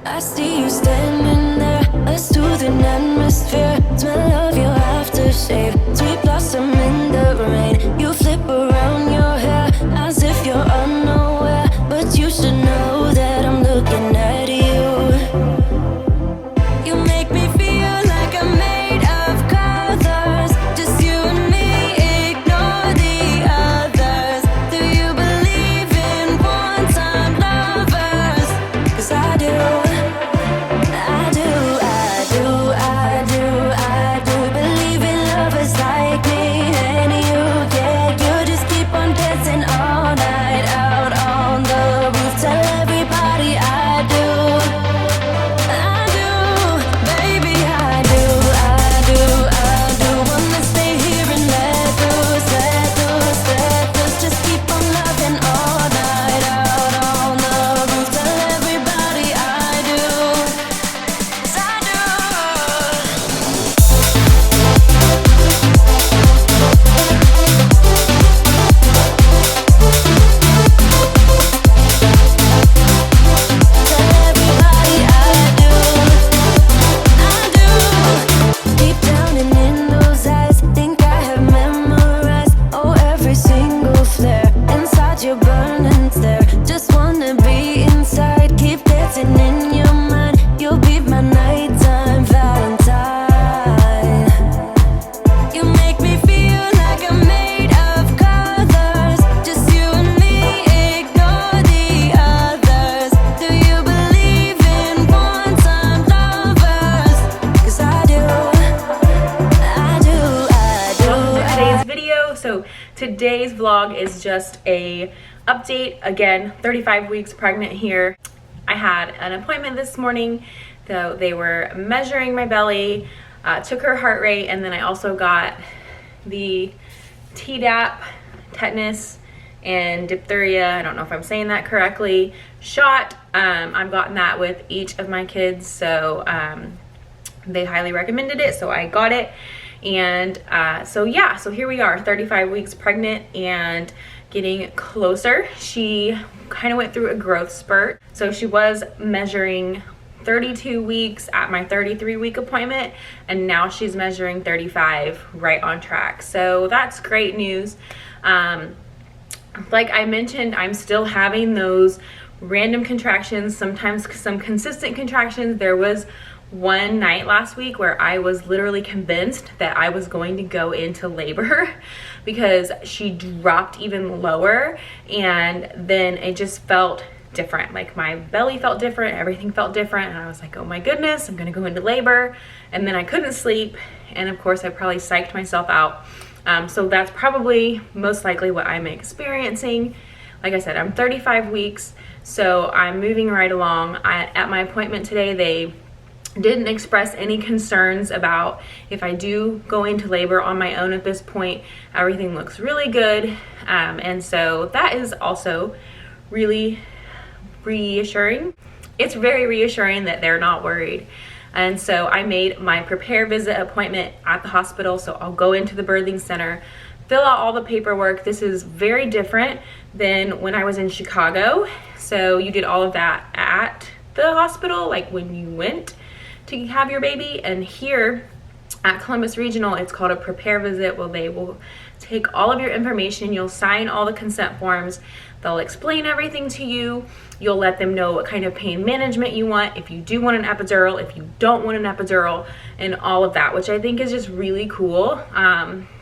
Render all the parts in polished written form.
I see you standing there, a soothing atmosphere. Smell of your aftershave, sweet blossom in the rain. You flip around your hair as if you're unaware, but you should know that I'm looking at you. You make me feel like I'm made of colors, just you and me, ignore the others. Do you believe in one-time lovers? 'Cause I do. Believe in lovers like me and you, yeah. You just keep on dancing all night out on the roof. Tell everybody I do, baby, I do. Wanna stay here and let loose. Just keep on loving all night out on the roof. Tell everybody I do, 'cause I do. Deep down and in those eyes, think I have memorized, oh, every single flare inside your burning stare. Just wanna be inside, keep dancing in your mind. You'll be my nighttime Valentine. You make me feel like I'm made of colors, just you and me, ignore the others. Do you believe in one-time lovers? 'Cause I do. Today's video. So today's vlog is just a update. Again, 35 weeks pregnant here. I had an appointment this morning, so they were measuring my belly, took her heart rate, and then I also got the Tdap, tetanus and diphtheria, I don't know if I'm saying that correctly, shot. I've gotten that with each of my kids, so they highly recommended it, so I got it. And so yeah, so here we are, 35 weeks pregnant and getting closer. She kind of went through a growth spurt. So she was measuring 32 weeks at my 33-week appointment, and now she's measuring 35, right on track. So that's great news. Like I mentioned, I'm still having those random contractions, sometimes some consistent contractions. There was one night last week where I was literally convinced that I was going to go into labor because she dropped even lower, and then it just felt different. Like my belly felt different, everything felt different, and I was like, oh my goodness, I'm gonna go into labor. And then I couldn't sleep, and of course I probably psyched myself out. So that's probably most likely what I'm experiencing. Like I said, I'm 35 weeks, so I'm moving right along. At my appointment today, they didn't express any concerns about if I do go into labor on my own at this point. Everything looks really good. And so that is also really reassuring. It's very reassuring that they're not worried. And so I made my prepare visit appointment at the hospital. So I'll go into the birthing center, fill out all the paperwork. This is very different than when I was in Chicago. So you did all of that at the hospital, like when you went to have your baby. And here at Columbus Regional, it's called a prepare visit. Well, they will take all of your information. You'll sign all the consent forms. They'll explain everything to you. You'll let them know what kind of pain management you want, if you do want an epidural, if you don't want an epidural, and all of that, which I think is just really cool.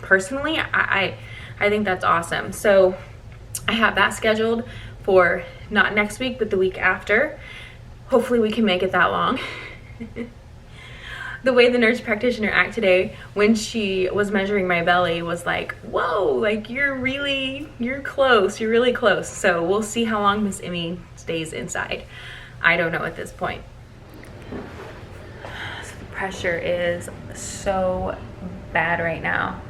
Personally, I think that's awesome. So I have that scheduled for not next week, but the week after. Hopefully we can make it that long. The way the nurse practitioner acted today when she was measuring my belly was like, whoa, like you're close, you're really close. So we'll see how long Miss Emmy stays inside. I don't know at this point. So the pressure is so bad right now.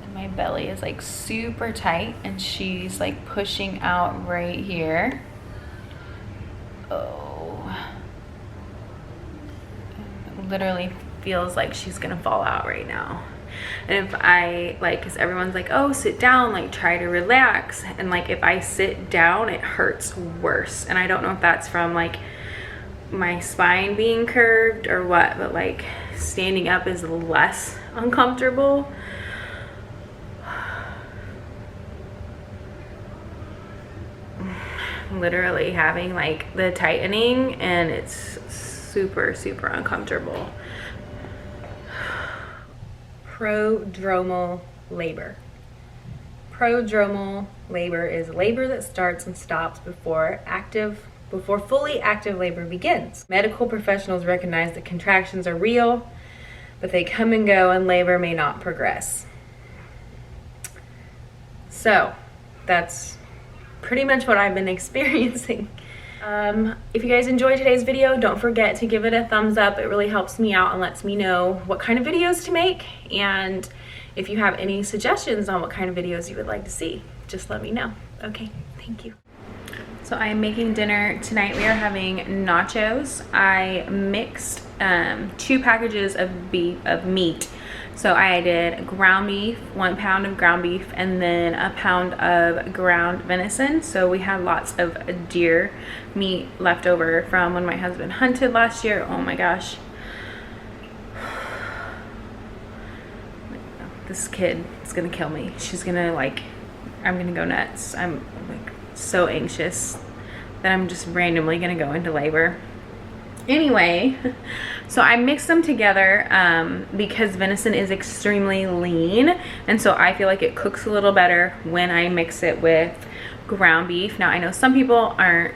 And my belly is like super tight, and she's like pushing out right here. Oh. Literally feels like she's gonna fall out right now. And if I like, because everyone's like, oh, sit down, like try to relax, and like if I sit down it hurts worse. And I don't know if that's from like my spine being curved or what, but like standing up is less uncomfortable. Literally having like the tightening, and it's super uncomfortable. Prodromal labor. Prodromal labor is labor that starts and stops before fully active labor begins. Medical professionals recognize that contractions are real, but they come and go, and labor may not progress. So that's pretty much what I've been experiencing. If you guys enjoyed today's video, don't forget to give it a thumbs up. It really helps me out and lets me know what kind of videos to make. And if you have any suggestions on what kind of videos you would like to see, just let me know. Okay, thank you. So I am making dinner tonight. We are having nachos. I mixed 2 packages of meat. So I did ground beef, 1 pound of ground beef, and then a pound of ground venison. So we had lots of deer meat left over from when my husband hunted last year. Oh my gosh. This kid is gonna kill me. She's gonna like, I'm gonna go nuts. I'm like so anxious that I'm just randomly gonna go into labor. Anyway, so I mixed them together because venison is extremely lean, and so I feel like it cooks a little better when I mix it with ground beef. Now I know some people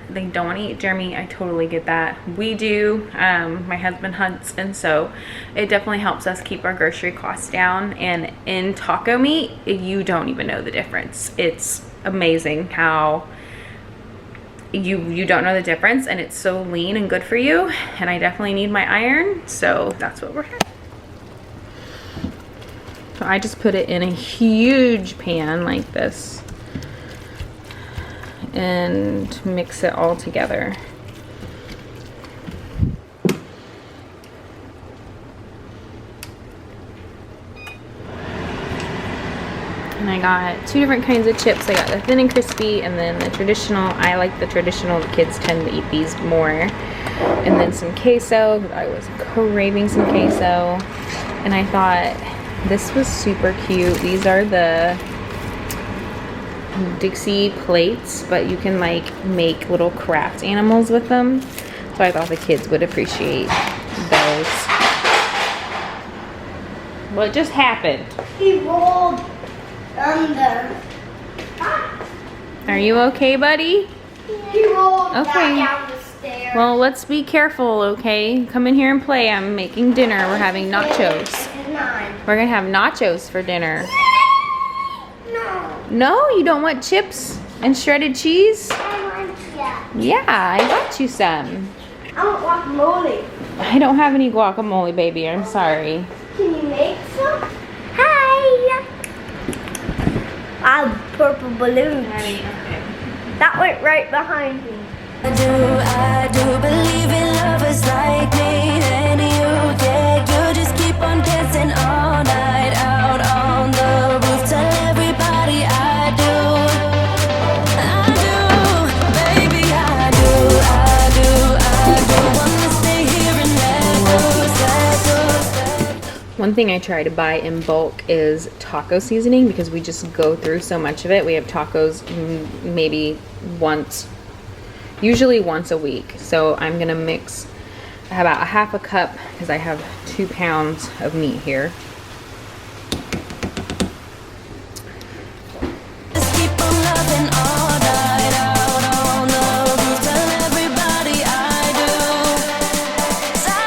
they don't want to eat deer meat. I totally get that. We do. My husband hunts, and so it definitely helps us keep our grocery costs down. And in taco meat, you don't even know the difference. It's amazing how you don't know the difference, and it's so lean and good for you. And I definitely need my iron, so that's what we're having. So I just put it in a huge pan like this and mix it all together. And I got 2 different kinds of chips. I got the thin and crispy, and then the traditional. I like the traditional. The kids tend to eat these more. And then some queso. I was craving some queso. And I thought this was super cute. These are the Dixie plates, but you can like make little craft animals with them. So I thought the kids would appreciate those. What just happened? He rolled under. Are you okay, buddy? He rolled Okay. down the stairs. Well, let's be careful, okay? Come in here and play. I'm making dinner. We're having nachos. We're gonna have nachos for dinner. No. No, you don't want chips and shredded cheese? I want that. Yeah, I got you some. I want guacamole. I don't have any guacamole, baby. I'm sorry. Can you make some? Hi. I have purple balloons. That went right behind me. I do believe in lovers like me and you, yeah. You just keep on dancing all night out on the roof. Tell everybody I do, baby, I do. Wanna stay here and let go. One thing I try to buy in bulk is taco seasoning, because we just go through so much of it. We have tacos maybe usually once a week. So I'm gonna mix about a half a cup, because I have 2 pounds of meat here. Just keep on loving all night out on the roof. Tell everybody I do, 'cause I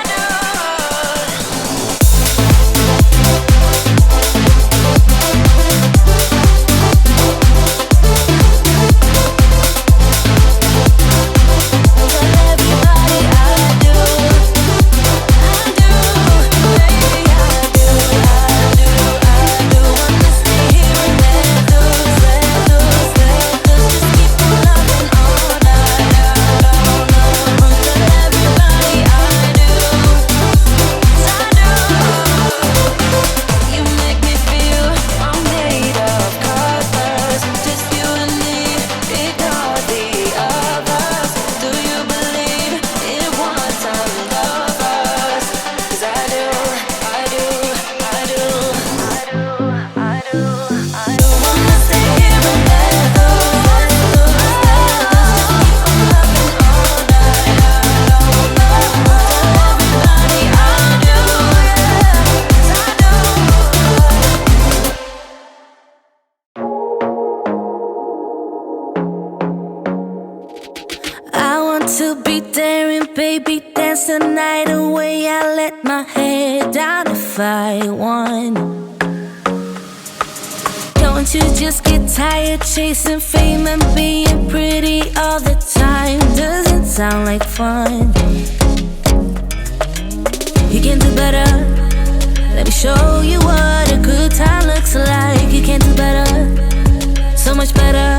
to be there and baby dance the night away. I let my head down if I won. Don't you just get tired chasing fame and being pretty all the time? Doesn't sound like fun. You can do better. Let me show you what a good time looks like. You can do better, so much better.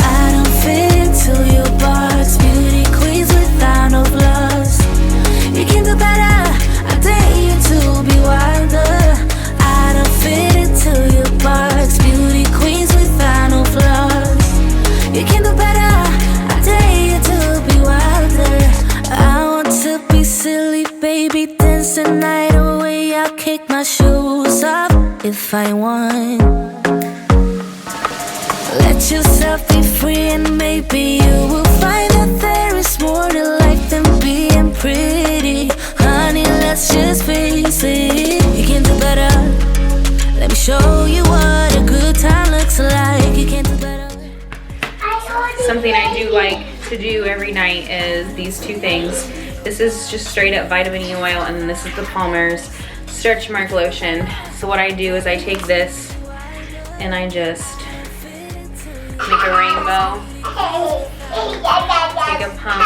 I don't fit into your box. Beauty queens without no flaws. You can do better. I dare you to be wilder. I don't fit into your box. Beauty queens without no flaws. You can do better. I dare you to be wilder. I want to be silly, baby, dance the night away. I'll kick my shoes off if I want. Let yourself be free and maybe you will find that there is more to life than being pretty. Honey, let's just face it. You can do better. Let me show you what a good time looks like. You can do better. Something I do like to do every night is these two things. This is just straight up vitamin E oil, and then this is the Palmer's Stretch Mark Lotion. So what I do is I take this and I just make a rainbow, take a pump,